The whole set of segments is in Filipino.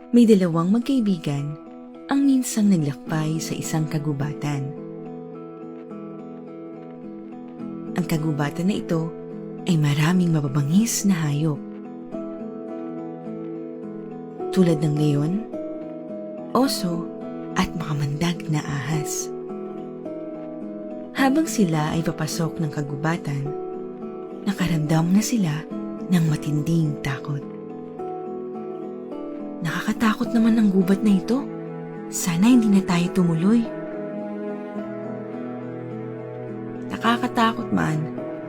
May dalawang magkaibigan ang minsang naglakbay sa isang kagubatan. Ang kagubatan na ito ay maraming mababangis na hayop. Tulad ng leon, oso, at makamandag na ahas. Habang sila ay papasok ng kagubatan, nakaramdam na sila ng matinding takot. Nakakatakot naman ang gubat na ito. Sana hindi na tayo tumuloy. Nakakatakot man,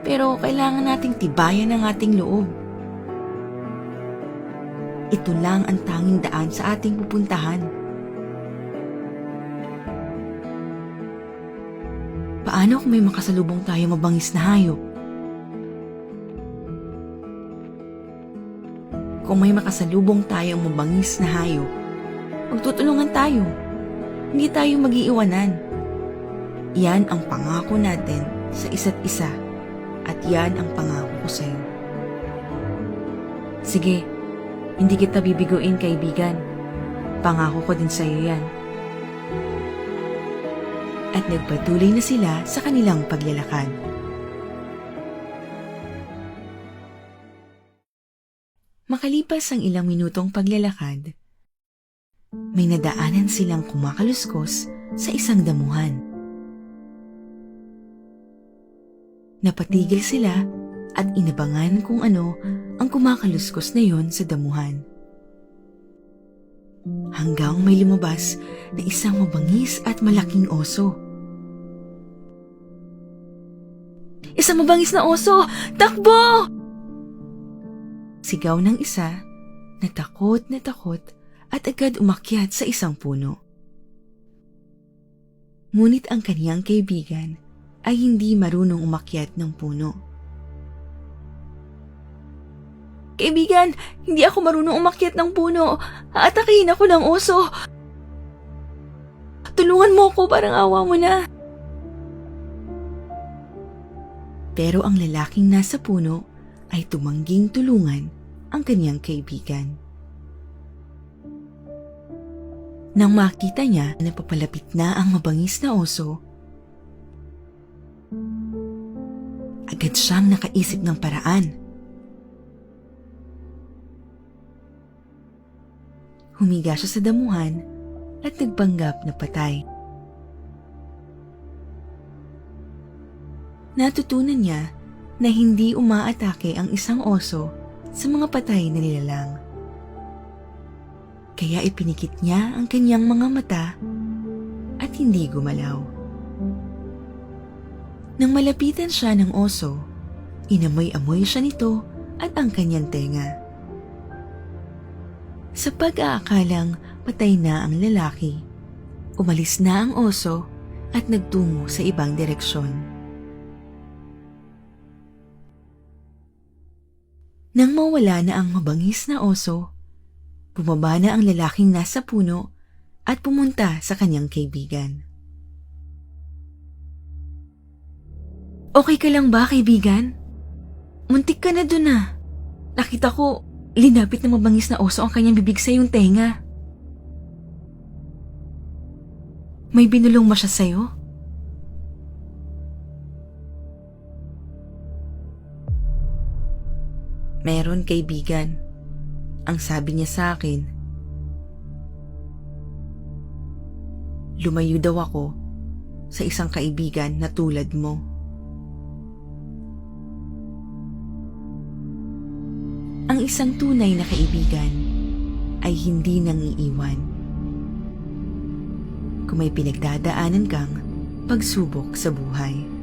pero kailangan nating tibayan ang ating loob. Ito lang ang tanging daan sa ating pupuntahan. Paano kung may makasalubong tayo mabangis na hayop? Kung may makasalubong tayong mabangis na hayop, magtutulungan tayo. Hindi tayo mag-iiwanan. Yan ang pangako natin sa isa't isa at yan ang pangako ko sa'yo. Sige, hindi kita bibiguin, kaibigan. Pangako ko din sa'yo yan. At nagpatuloy na sila sa kanilang paglalakad. Makalipas ang ilang minutong paglalakad, may nadaanan silang kumakaluskos sa isang damuhan. Napatigil sila at inabangan kung ano ang kumakaluskos na yon sa damuhan. Hanggang may lumabas na isang mabangis at malaking oso. Isang mabangis na oso! Takbo! Sigaw ng isa na takot at agad umakyat sa isang puno. Ngunit ang kaniyang kaibigan ay hindi marunong umakyat ng puno. Kaibigan, hindi ako marunong umakyat ng puno. Aatakihin ako ng oso. Tulungan mo ako, parang awa mo na. Pero ang lalaking nasa puno ay tumangging tulungan ang kanyang kaibigan. Nang makita niya na papalapit na ang mabangis na oso, agad siyang nakaisip ng paraan. Humiga siya sa damuhan at nagpanggap na patay. Natutunan niya na hindi umaatake ang isang oso sa mga patay na nilalang. Kaya ipinikit niya ang kanyang mga mata at hindi gumalaw. Nang malapitan siya ng oso, inamoy-amoy siya nito at ang kanyang tenga. Sa pag-aakalang patay na ang lalaki, umalis na ang oso at nagtungo sa ibang direksyon. Nang mawala na ang mabangis na oso, bumaba na ang lalaking nasa puno at pumunta sa kanyang kaibigan. Okay ka lang ba, kaibigan? Muntik ka na dun ah. Nakita ko, linapit na mabangis na oso ang kanyang bibig sa iyong tenga. May binulong ba siya sa'yo? Meron, kaibigan. Ang sabi niya sa akin, lumayo daw ako sa isang kaibigan na tulad mo. Ang isang tunay na kaibigan ay hindi nangiiwan. Kung may pinagdadaanan kang pagsubok sa buhay.